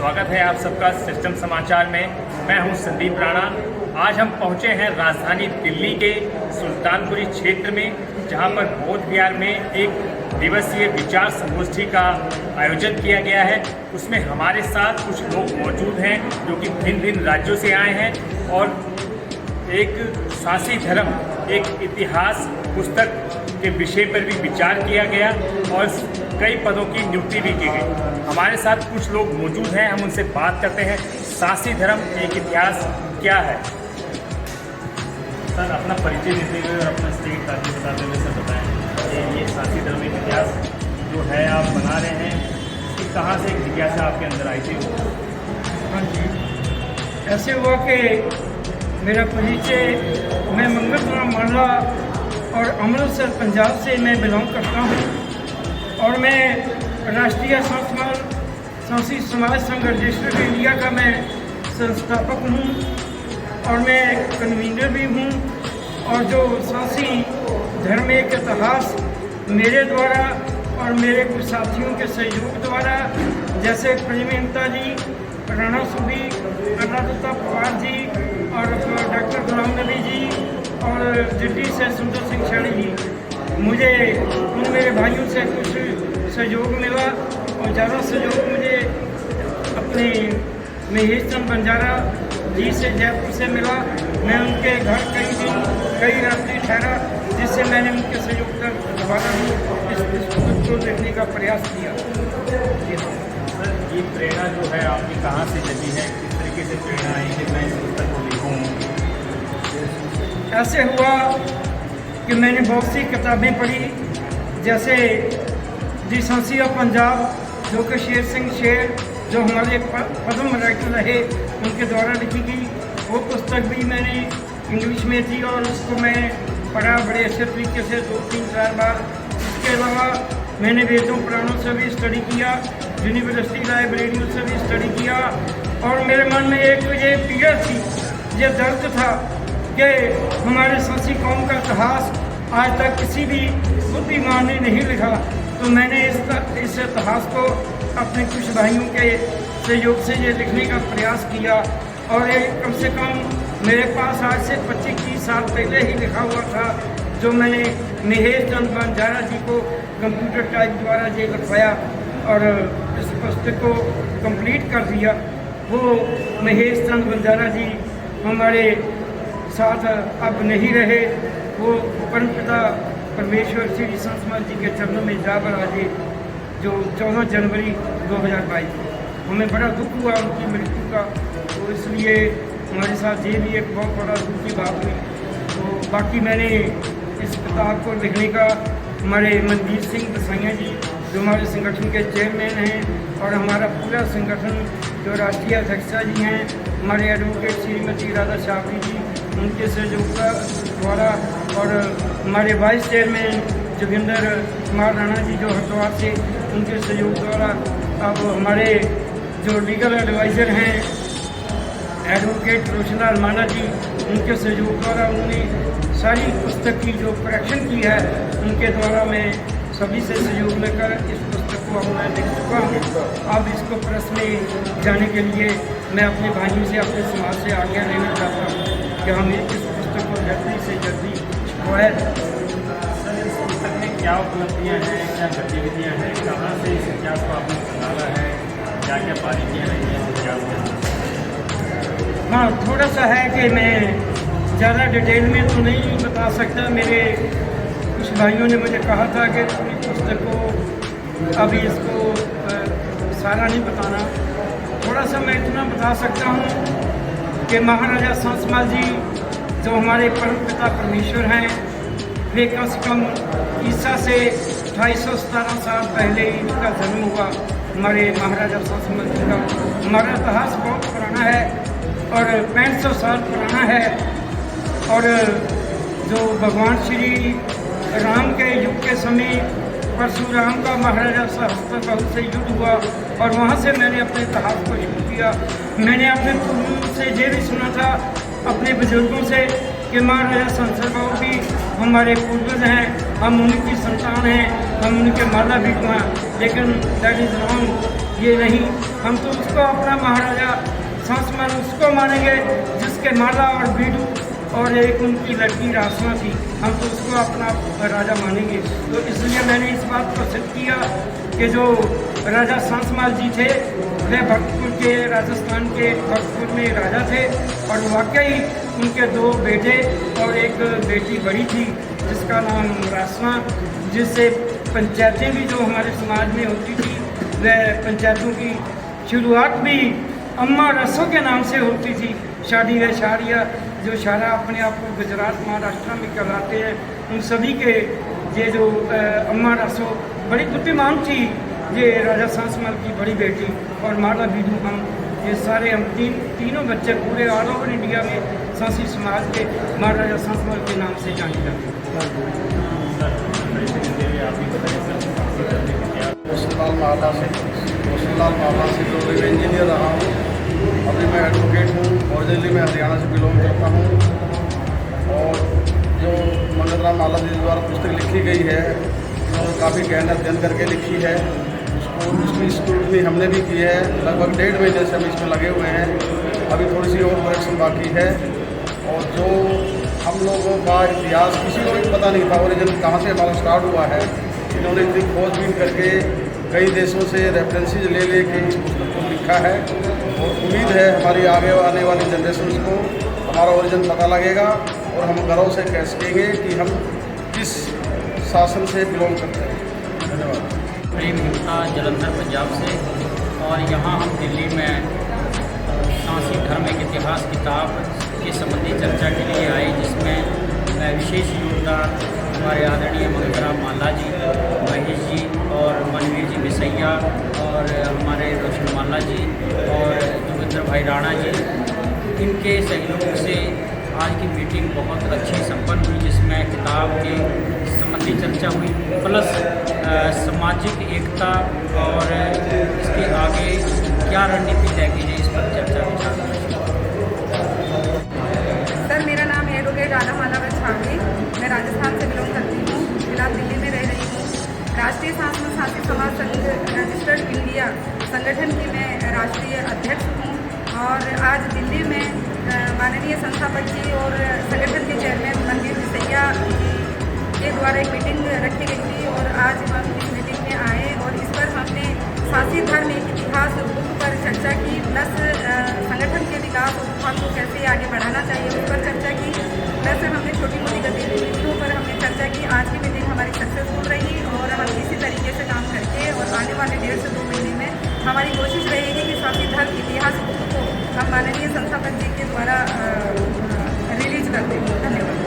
स्वागत है आप सबका सिस्टम समाचार में। मैं हूं संदीप राणा। आज हम पहुंचे हैं राजधानी दिल्ली के सुल्तानपुरी क्षेत्र में, जहां पर बौद्ध विहार में एक दिवसीय विचार संगोष्ठी का आयोजन किया गया है। उसमें हमारे साथ कुछ लोग मौजूद हैं जो कि भिन्न भिन्न राज्यों से आए हैं और एक सांसी धर्म, एक इतिहास पुस्तक के विषय पर भी विचार किया गया और कई पदों की नियुक्ति भी की गई। हमारे साथ कुछ लोग मौजूद हैं, हम उनसे बात करते हैं। सांसी धर्म एक इतिहास क्या है? सर, अपना परिचय देते हुए और अपना स्टेट राज्य बताते हुए सर बताएं। ये सांसी धर्म एक इतिहास जो है आप बना रहे हैं, कि कहाँ से एक जिज्ञासा आपके अंदर आई थी? हाँ जी, ऐसे हुआ कि मेरा परिचय, मैं मंगलराम माला और अमृतसर पंजाब से मैं बिलोंग करता हूँ और मैं राष्ट्रीय सांसी समाज संघ रजिस्टर्ड इंडिया का मैं संस्थापक हूँ और मैं कन्वीनर भी हूँ। और जो सांसी धर्म एक इतिहास मेरे द्वारा और मेरे कुछ साथियों के सहयोग द्वारा, जैसे प्रेमता जी, राणा सूबी, अन्नादत्ता पवार जी और डॉक्टर गुलाम नबी जी और दिल्ली से सुंदर सिंह शाणी जी, मुझे उन मेरे भाइयों से कुछ सहयोग मिला और ज़्यादा सहयोग मुझे अपने महेश चंद बंजारा जी से जयपुर से मिला। मैं उनके घर कई दिन कई रात्रि ठहरा, जिससे मैंने उनके सहयोग का दोबारा इस पुस्तक को लिखने का प्रयास किया। सर, ये प्रेरणा जो है आपकी कहाँ से जगी है? किस तरीके से प्रेरणा आई कि मैं इस पुस्तक को लिखूँ? ऐसे हुआ कि मैंने बहुत सी किताबें पढ़ी, जैसे दी सांसी ऑफ पंजाब, जो कि शेर सिंह शेर जो हमारे पद्म राइटर रहे उनके द्वारा लिखी गई। वो पुस्तक भी मैंने इंग्लिश में थी और उसको मैं पढ़ा बड़े अच्छे तरीके से 2-3-4 बार। इसके अलावा मैंने वेदों पुराणों से भी स्टडी किया, यूनिवर्सिटी लाइब्रेरियों से भी स्टडी किया और मेरे मन में एक ये पीड़ा थी, ये दर्द था कि हमारे सांसी कौम का इतिहास आज तक किसी भी बुद्धिमान ने नहीं लिखा। तो मैंने इस इतिहास को अपने कुछ भाइयों के सहयोग से ये लिखने का प्रयास किया और ये कम से कम मेरे पास आज से 25-30 साल पहले ही लिखा हुआ था, जो मैंने महेश चंद बंजारा जी को कंप्यूटर टाइप द्वारा ये लिखवाया और इस पुस्तक को कंप्लीट कर दिया। वो महेश चंद बंजारा जी हमारे साथ अब नहीं रहे। वो परमपिता परमेश्वर श्री संत समाज जी के चरणों में जा बराजे, जो 14 जनवरी 2022 हमें बड़ा दुख हुआ उनकी मृत्यु का। तो इसलिए हमारे साथ ये भी एक बहुत बड़ा दुख की बात हुई। तो बाकी मैंने इस किताब को लिखने का हमारे मनजीत सिंह दसाइया जी, जो हमारे संगठन के चेयरमैन हैं, और हमारा पूरा संगठन जो राष्ट्रीय अध्यक्षा जी हैं, हमारे एडवोकेट श्रीमती राधा शाबरी जी, उनके सहयोग द्वारा, और हमारे वाइस चेयरमैन जोगिंदर कुमार राणा जी जो हरिद्वार से, उनके सहयोग द्वारा, अब हमारे जो लीगल एडवाइज़र हैं एडवोकेट रोशनलाल माना जी, उनके सहयोग द्वारा उन्होंने सारी पुस्तक की जो करेक्शन की है उनके द्वारा मैं सभी से सहयोग लेकर इस पुस्तक को अब मैं लिख चुका हूँ। अब इसको प्रेस में जाने के लिए मैं अपने भाइयों से, अपने समाज से आज्ञा लेना चाहता हूँ कि हम इस पुस्तक को जल्दी से जल्दी छपवाएं। सर, इस पुस्तक में क्या उपलब्धियाँ हैं, क्या गतिविधियाँ हैं, कहाँ से इस इतिहास को आपने संभाला है, क्या क्या बारीकियाँ रही हैं इस इतिहास में? हाँ, थोड़ा सा है कि मैं ज़्यादा डिटेल में तो नहीं बता सकता। मेरे कुछ भाइयों ने मुझे कहा था कि पूरी पुस्तक को अभी इसको सारा नहीं बताना। थोड़ा सा मैं इतना बता सकता हूँ कि महाराजा संत समाज जी जो हमारे परमपिता परमेश्वर हैं, वे कम से कम ईसा से 2817 साल पहले इनका जन्म हुआ। हमारे महाराजा संत समाज जी का हमारा इतिहास बहुत पुराना है और 6500 साल पुराना है। और जो भगवान श्री राम के युग के समय परशुराम का महाराजा सहस्त्रबाहु से युद्ध हुआ और वहाँ से मैंने अपने इतिहास को शुरू किया। मैंने अपने पूर्वजों से ये भी सुना था, अपने बुजुर्गों से, कि महाराजा सहस्त्रबाहु भी हमारे पूर्वज हैं, हम उनकी संतान हैं, हम उनके माता पिता हैं। लेकिन दैट इज़ रॉन्ग। ये नहीं, हम तो उसको अपना महाराजा संस्मरण उसको मानेंगे जिसके माला और बीडू और एक उनकी लड़की रासना थी, हम तो उसको अपना राजा मानेंगे। तो इसलिए मैंने इस बात को सिद्ध किया कि जो राजा सांसमाल जी थे वे भक्तपुर के, राजस्थान के भक्तपुर में राजा थे और वाकई उनके 2 बेटे और एक बेटी बड़ी थी जिसका नाम रासना, जिससे पंचायतें भी जो हमारे समाज में होती थी वह पंचायतों की शुरुआत भी अम्मा रसों के नाम से होती थी। शादी व शारिया जो शारा अपने आप को गुजरात महाराष्ट्र में कहलाते हैं, उन सभी के ये जो अम्मा रसो बड़ी बुद्धिमान थी, ये राजा सांसमल की बड़ी बेटी और माला बीडू, हम ये सारे हम तीनों बच्चे पूरे ऑल ओवर इंडिया में सांसी समाज के महाराजा सांसमल के नाम से जाने जाते हैं। रोशनलाल माला से जो मैं इंजीनियर रहा हूँ, अभी मैं एडवोकेट हूँ। ओरिजिनली मैं हरियाणा से बिलोंग करता हूँ और जो मंगत राम माला जी द्वारा पुस्तक लिखी गई है उन्होंने काफ़ी गहन अध्ययन करके लिखी है। उसकी स्क्रूटनी हमने भी की है, लगभग 1.5 महीने से हम इसमें लगे हुए हैं। अभी थोड़ी सी और करेक्शन बाकी है। और जो हम लोगों का इतिहास किसी को भी पता नहीं था ओरिजिन कहाँ से हमारा स्टार्ट हुआ है, इन्होंने इतनी खोजबीन करके कई देशों से रेफरेंसेज ले के इस पुस्तक को लिखा है और उम्मीद है हमारी आगे आने वाली जनरेशन को हमारा ओरिजिन पता लगेगा और हम गर्व से कह सकेंगे कि हम किस शासन से बिलोंग करते हैं। धन्यवाद। प्रेम गुप्ता, जलंधर, पंजाब से। और यहाँ हम दिल्ली में सांसी धर्म एक इतिहास किताब के संबंधी चर्चा के लिए आए, जिसमें विशेष योगदान हमारे आदरणीय मंगत राम माला जी, महेश जी और मनवीर जी बिसैया और हमारे रोशन माला जी और जोगिंदर भाई राणा जी, इनके सहयोग से आज की मीटिंग बहुत अच्छी संपन्न हुई, जिसमें किताब के संबंधी चर्चा हुई, प्लस सामाजिक एकता और इसके आगे क्या रणनीति तय की जाए इस पर चर्चा विचार। सर, मेरा नाम एडवोकेट राधा माला वैशाली, मैं राजस्थान से बिलोंग करती हूँ, फिलहाल दिल्ली में रह रही हूँ। राष्ट्रीय सांसद सांसी समाज संघ रजिस्टर्ड इंडिया संगठन की मैं राष्ट्रीय अध्यक्ष हूँ और आज दिल्ली में माननीय संस्थापक जी और संगठन के चेयरमैन मनवीर बिसैया जी के द्वारा एक मीटिंग रखी गई थी और आज हम इस मीटिंग में आए और इस पर हमने सांसी धर्म एक इतिहास बुक पर चर्चा की, प्लस संगठन के विकास और उत्थान को कैसे आगे बढ़ाना चाहिए उस पर चर्चा की, प्लस हमने छोटी मोटी गतिविधियों पर हमने चर्चा की। आज की मीटिंग हमारी सक्सेसफुल रही और हम इसी तरीके से काम करके और आने वाले 1.5 से 2 महीने में हमारी कोशिश रहेगी कि सांसी धर्म इतिहास बुक को हम माननीय संस्थापक जी के द्वारा रिलीज कर दें। धन्यवाद।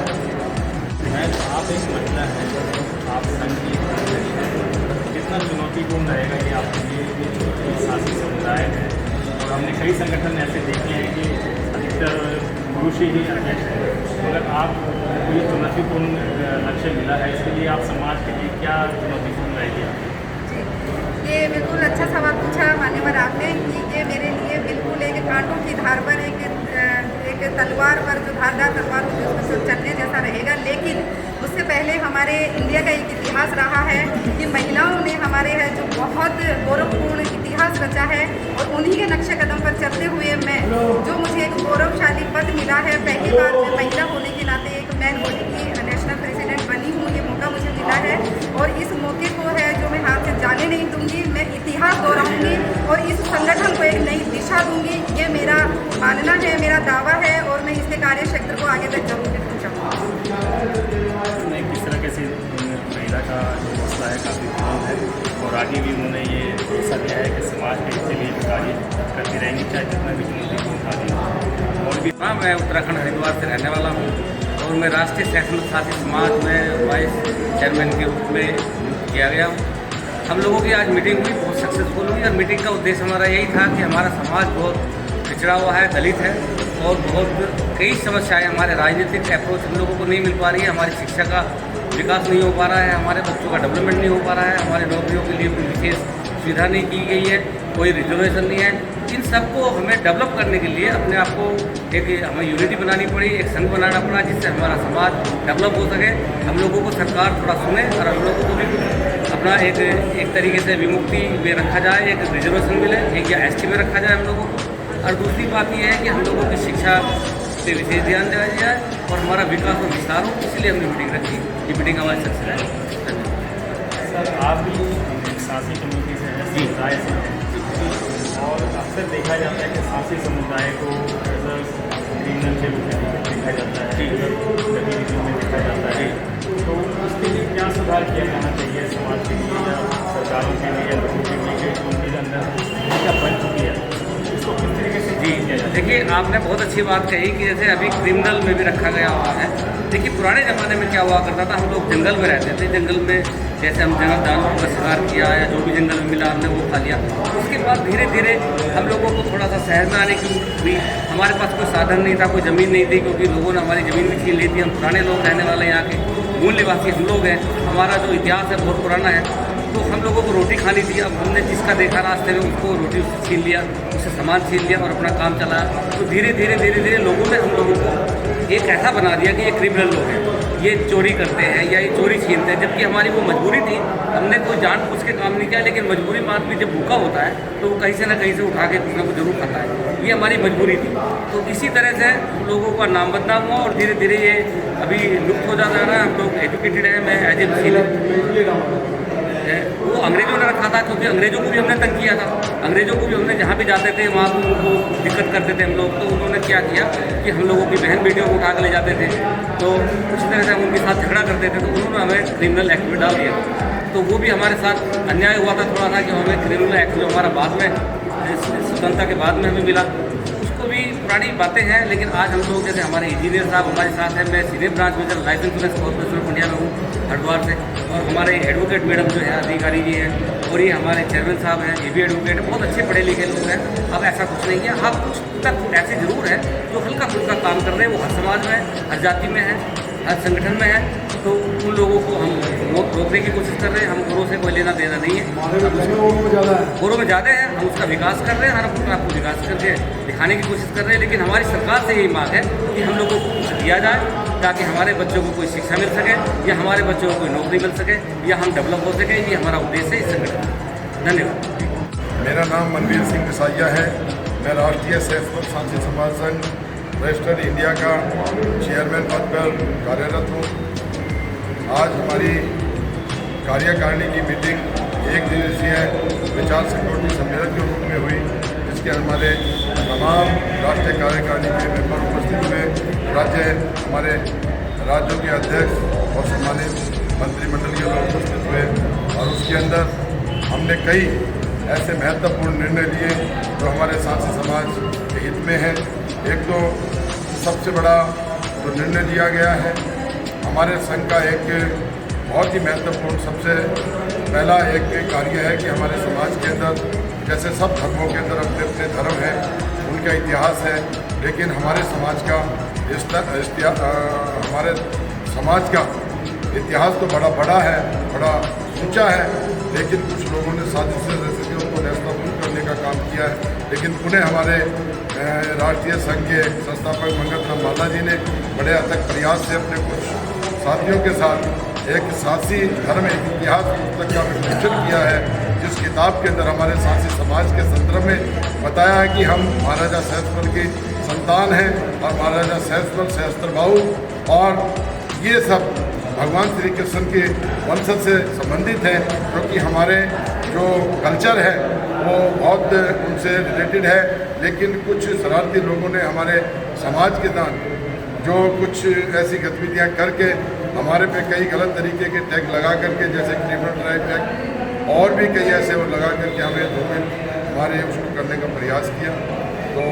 आप एक महिला है, आप संगीत कितना चुनौतीपूर्ण रहेगा ये आपके लिए सांसी समुदाय है और हमने कई संगठन ऐसे देखे हैं कि अधिकतर पुरुष ही अध्यक्ष हैं, मगर आपको ये चुनौतीपूर्ण लक्ष्य मिला है, इसके लिए आप समाज के लिए क्या चुनौतीपूर्ण रहेगी आप? ये बिल्कुल अच्छा सवाल पूछा मान्यवर आपने कि ये मेरे लिए बिल्कुल एक कांटों की धार पर एक तलवार पर जो धारदार तलवार होती है उसमें चलने जैसा रहेगा। लेकिन उससे पहले हमारे इंडिया का एक इतिहास रहा है कि महिलाओं ने हमारे है जो बहुत गौरवपूर्ण इतिहास रचा है और उन्हीं के नक्शे कदम पर चलते हुए मैं जो मुझे एक गौरवशाली पद मिला है, पहली बार मैं महिला होने के नाते एक मैन बॉडी की नेशनल प्रेसिडेंट बनी हूँ, ये मौका मुझे मिला है और इस मौके को है जो मैं हाथ से जाने नहीं दूंगी, मैं इतिहास दोहराऊंगी और इस संगठन को एक नई दिशा दूंगी। ये मेरा मानना है, मेरा दावा है और मैं इसके कार्य क्षेत्र को आगे तक जरूर लेकर जाऊँगी। किस तरह कैसे महिला का जो मसला है काफ़ी अहम है और आगे भी उन्होंने ये हिस्सा दिया है कि समाज के हिस्से लिए भी कार्य करती रहेंगी, चाहे जितना भी चुनौतीपूर्ण कार्य हो। और भी हाँ, मैं उत्तराखंड हरिद्वार से रहने वाला हूँ और मैं राष्ट्रीय सहसमत साथी समाज में वाइस चेयरमैन के रूप में नियुक्त किया गया हूँ। हम लोगों की आज मीटिंग हुई, बहुत सक्सेसफुल हुई और मीटिंग का उद्देश्य हमारा यही था कि हमारा समाज बहुत पिछड़ा हुआ है, दलित है और बहुत कई समस्याएं, हमारे राजनीतिक अप्रोच हम लोगों को नहीं मिल पा रही है, हमारी शिक्षा का विकास नहीं हो पा रहा है, हमारे बच्चों का डेवलपमेंट नहीं हो पा रहा है, हमारे नौकरियों के लिए कोई विशेष सुविधा नहीं की गई है, कोई रिजर्वेशन नहीं है। इन सबको हमें डेवलप करने के लिए अपने आप को एक हमें यूनिटी बनानी पड़ी, एक संघ बनाना पड़ा जिससे हमारा समाज डेवलप हो सके, हम लोगों को सरकार थोड़ा सुने और हम लोगों को भी अपना एक तरीके से विमुक्ति में रखा जाए, एक रिजर्वेशन मिले, एक या एसटी में रखा जाए हम लोगों को। और दूसरी बात यह है कि हम लोगों की शिक्षा पे विशेष ध्यान दिया जाए और हमारा विकास और विस्तार हो, इसलिए हमने मीटिंग रखी। ये मीटिंग हमारी सक्सेस है। सर, आप भी एक सांसी कम्युनिटी से हैं, समुदाय से हैं, और अक्सर देखा जाता है कि सांसी समुदाय को एज अ क्रिमिनल के रूप में देखा जाता है, गतिविधियों में देखा जाता है। तो उसके लिए क्या सुधार किया जाना चाहिए समाज के लिए या सरकारों के लिए या लोगों के लिए जो उनके अंदर भूमिका बन चुकी है, इसको किस तरीके से किया जाए? देखिए, आपने बहुत अच्छी बात कही कि जैसे अभी क्रिमिनल में भी रखा गया हुआ है। देखिए, पुराने ज़माने में क्या हुआ करता था, हम लोग जंगल में रहते थे। जंगल में जैसे हम जंगल जानवरों का शिकार किया या जो भी जंगल में मिला हमने वो खा लिया। उसके बाद धीरे धीरे हम लोगों को थोड़ा सा शहर में आने की हुई। हमारे पास कोई साधन नहीं था, कोई ज़मीन नहीं थी, क्योंकि लोगों ने हमारी ज़मीन भी छीन ली थी। हम पुराने लोग रहने वाले यहाँ के मूल निवासी हम लोग हैं। हमारा जो इतिहास है बहुत पुराना है। तो हम लोगों को रोटी खानी थी। अब हमने जिसका देखा रास्ते में उसको रोटी उससे छीन लिया, उससे सामान छीन लिया और अपना काम चलाया। तो धीरे धीरे लोगों ने हम लोगों को एक ऐसा बना दिया कि ये क्रिमिनल लोग हैं, ये चोरी करते हैं या ये चोरी छीनते हैं, जबकि हमारी वो मजबूरी थी। हमने कोई जानबूझ के काम नहीं किया, लेकिन मजबूरी में आदमी जब भूखा होता है तो वो कहीं से ना कहीं से उठा के कुछ ना कुछ जरूर खाता है। ये हमारी मजबूरी थी। तो इसी तरह से हम लोगों का नाम बदनाम हुआ और धीरे धीरे ये अभी लुप्त हो जाता है। हम लोग एजुकेटेड हैं। मैं एज ए वो अंग्रेजों ने रखा था, क्योंकि अंग्रेजों को भी हमने तंग किया था। अंग्रेजों को भी हमने जहाँ भी जाते थे वहाँ पर उनको दिक्कत करते थे हम लोग। तो उन्होंने क्या किया कि हम लोगों की बहन बेटियों को उठा कर ले जाते थे। तो उसी तरह से हम उनके साथ झगड़ा करते थे, तो उन्होंने हमें क्रिमिनल एक्ट में डाल दिया। तो वो भी हमारे साथ अन्याय हुआ था थोड़ा सा, कि हमें क्रिमिनल एक्ट जो हमारा बाद में स्वतंत्रता के बाद में हमें मिला, उसको भी पुरानी बातें हैं। लेकिन आज हम लोग जैसे हमारे इंजीनियर साहब हमारे साथ हैं। मैं senior branch manager life insurance corporation of India में हूँ, हरिद्वार से। और हमारे एडवोकेट मैडम जो है अधिकारी जी हैं, और ये हमारे चेयरमैन साहब हैं, ये भी एडवोकेट, बहुत अच्छे पढ़े लिखे लोग हैं। अब ऐसा कुछ नहीं है। हाँ, कुछ तक ऐसे जरूर हैं जो हल्का फुल्का काम कर रहे हैं। वो हर समाज में है, हर जाति में है, हर संगठन में है। तो उन लोगों को हम रोकने की कोशिश कर रहे हैं। हम गोरों से कोई लेना देना नहीं है। गोरों में ज़्यादा है, हम उसका विकास कर रहे हैं। हर आपको विकास करके दिखाने की कोशिश कर रहे हैं। लेकिन हमारी सरकार से यही मांग है कि हम लोगों को कुछ दिया जाए, ताकि हमारे बच्चों को कोई शिक्षा मिल सके या हमारे बच्चों को कोई नौकरी मिल सके या हम डेवलप हो सके। ये हमारा उद्देश्य है इस संगठन में। धन्यवाद। मेरा नाम मनवीर सिंह बिसाइया है। मैं राष्ट्रीय सहसपुर सांसी समाज संघ रजिस्टर्ड इंडिया का चेयरमैन पद पर कार्यरत हूँ। आज हमारी कार्यकारिणी की मीटिंग एक दिवसीय विचार संगोष्ठी सम्मेलन के रूप में हुई, जिसके हमारे तमाम राष्ट्रीय कार्यकारिणी के मेंबर उपस्थित हुए। हमारे राज्यों के अध्यक्ष और सम्मानित मंत्रिमंडल के लोग उपस्थित हुए। और उसके अंदर हमने कई ऐसे महत्वपूर्ण निर्णय लिए जो हमारे सांसी समाज के हित में है। एक तो सबसे बड़ा जो निर्णय लिया गया है, हमारे संघ का एक बहुत ही महत्वपूर्ण सबसे पहला एक कार्य है कि हमारे समाज के अंदर, जैसे सब धर्मों के अंदर अपने अपने धर्म हैं, उनका इतिहास है, लेकिन हमारे समाज का हमारे समाज का इतिहास तो बड़ा है, बड़ा ऊंचा है। लेकिन कुछ लोगों ने साजिश से उनको नेस्तनाबूद करने का काम किया है। लेकिन पुनः हमारे राष्ट्रीय संघ के संस्थापक मंगत राम माला जी ने बड़े अथक प्रयास से अपने कुछ साथियों के साथ एक सांसी धर्म इतिहास पुस्तक का विमोचन किया है, जिस किताब के अंदर हमारे सांसी समाज के संदर्भ में बताया है कि हम महाराजा सहस्त्र की संतान हैं और महाराजा सहस्त्र बाहु और ये सब भगवान श्री कृष्ण के वंशज से संबंधित हैं, क्योंकि हमारे जो कल्चर है वो बहुत उनसे रिलेटेड है। लेकिन कुछ शरारती लोगों ने हमारे समाज के साथ जो कुछ ऐसी गतिविधियां करके हमारे पे कई गलत तरीके के टैग लगा करके, जैसे क्रिमिनल ड्राइव टैग और भी कई ऐसे वो लगा करके हमें धोखे हमारे उसको करने का प्रयास किया। तो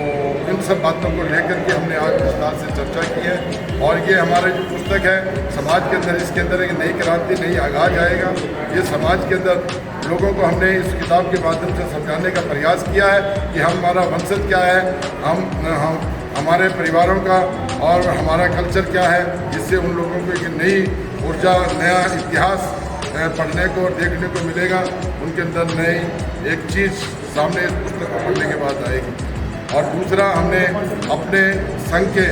इन सब बातों को लेकर के हमने आज विस्तार से चर्चा की है। और ये हमारे जो पुस्तक है समाज के अंदर, इसके अंदर एक नई क्रांति, नई आगाज आएगा। ये समाज के अंदर लोगों को हमने इस किताब के माध्यम से समझाने का प्रयास किया है कि हमारा वंशज क्या है, हम हमारे परिवारों का और हमारा कल्चर क्या है, जिससे उन लोगों को एक नई ऊर्जा, नया इतिहास पढ़ने को और देखने को मिलेगा। उनके अंदर नई एक चीज़ सामने इस पुस्तक को पढ़ने के बाद आएगी। और दूसरा, हमने अपने संघ के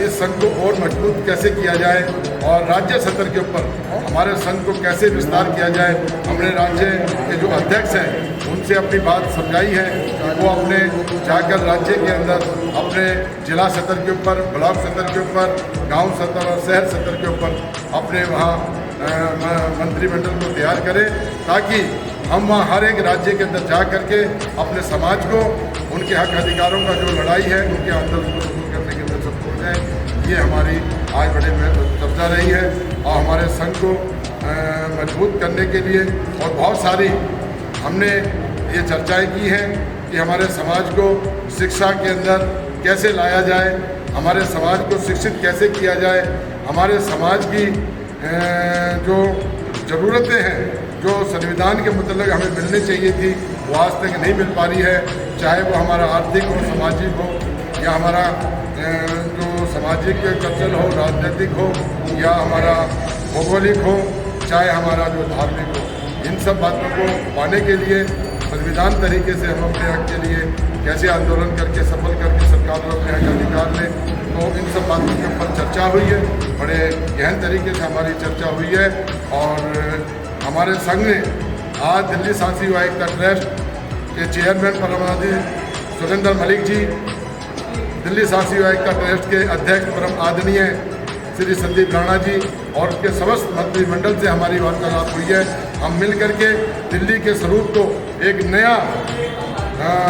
इस संघ को और मजबूत कैसे किया जाए और राज्य स्तर के ऊपर हमारे संघ को कैसे विस्तार किया जाए। हमने राज्य के जो अध्यक्ष हैं उनसे अपनी बात समझाई है कि वो अपने जाकर राज्य के अंदर अपने जिला स्तर के ऊपर, ब्लॉक स्तर के ऊपर, गांव स्तर और शहर स्तर के ऊपर अपने वहाँ मंत्रिमंडल को तैयार करें, ताकि हम वहाँ हर एक राज्य के अंदर जा करके अपने समाज को उनके हक अधिकारों का जो लड़ाई है उनके अंदर उसको दूर करने के अंदर सफल जाए। ये हमारी आज बड़े चर्चा रही है और हमारे संघ को मजबूत करने के लिए और बहुत सारी हमने ये चर्चाएं की हैं कि हमारे समाज को शिक्षा के अंदर कैसे लाया जाए, हमारे समाज को शिक्षित कैसे किया जाए, हमारे समाज की जो ज़रूरतें हैं जो संविधान के मुताबिक हमें मिलनी चाहिए थी वो आज तक नहीं मिल पा रही है, चाहे वो हमारा आर्थिक हो, सामाजिक हो या हमारा जो सामाजिक कल्चर हो, राजनीतिक हो या हमारा भौगोलिक हो, चाहे हमारा जो धार्मिक हो। इन सब बातों को पाने के लिए संविधान तरीके से हम अपने हक के लिए कैसे आंदोलन करके सफल करके सरकार को अपने हक अधिकार लें, तो इन सब बातों के ऊपर चर्चा हुई है। बड़े गहन तरीके से हमारी चर्चा हुई है और हमारे संघ ने आज दिल्ली शासी आयुक्त ट्रस्ट के चेयरमैन परमाधि सुरेंद्र मलिक जी, दिल्ली शासी आयुक्त ट्रस्ट के अध्यक्ष परम आदरणीय श्री संदीप राणा जी और उनके समस्त मंत्रिमंडल से हमारी वार्तालाप हुई है। हम मिल करके दिल्ली के स्वरूप को एक नया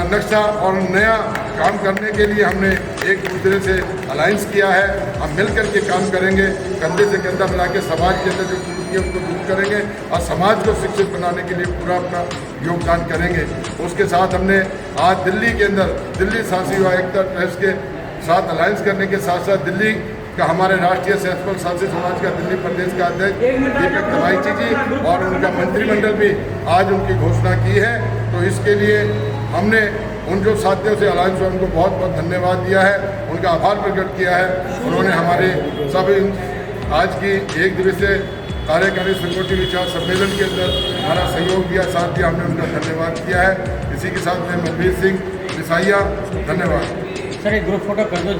नक्शा और नया काम करने के लिए हमने एक दूसरे से अलायंस किया है। हम मिल करके काम करेंगे, कंधे से कंधा मिला के समाज के अंदर जो कुरीति है उसको दूर करेंगे और समाज को शिक्षित बनाने के लिए पूरा अपना योगदान करेंगे। उसके साथ हमने आज दिल्ली के अंदर दिल्ली शासी आयुक्त ट्रस्ट के साथ अलायंस करने के साथ साथ दिल्ली का हमारे राष्ट्रीय सैनिक शासी समाज का दिल्ली प्रदेश का अध्यक्ष दीपक तमाईची जी और उनका मंत्रिमंडल भी आज उनकी घोषणा की है। तो इसके लिए हमने उन जो साथियों से अलायंस हुआ उनको बहुत बहुत धन्यवाद दिया है, उनका आभार प्रकट किया है। उन्होंने हमारे सब आज की एक दिवसीय कार्यकारी संगठन विचार सम्मेलन के अंदर हमारा सहयोग दिया, साथ दिया, हमने उनका धन्यवाद किया है। इसी के साथ में मनबीर सिंह बिसाइया, धन्यवाद। सर एक ग्रुप फोटो कर दो।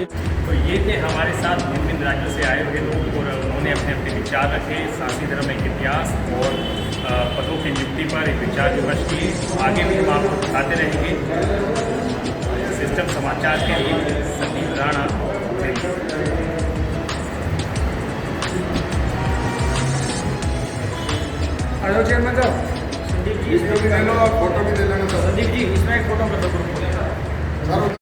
तो ये थे हमारे साथ विभिन्न राज्यों से आए हुए लोग और उन्होंने अपने अपने विचार रखे शासी धर्म के इतिहास और पदों की नियुक्ति पर एक विचार विमर्श किए। आगे भी हम आपको दिखाते रहेंगे। सिस्टम समाचार के लिए संदीप राणा। चेयरमैन साहब, इसमें भी ले लो, आप फोटो भी ले लेना। संदीप जी इसमें एक फोटो कर दो।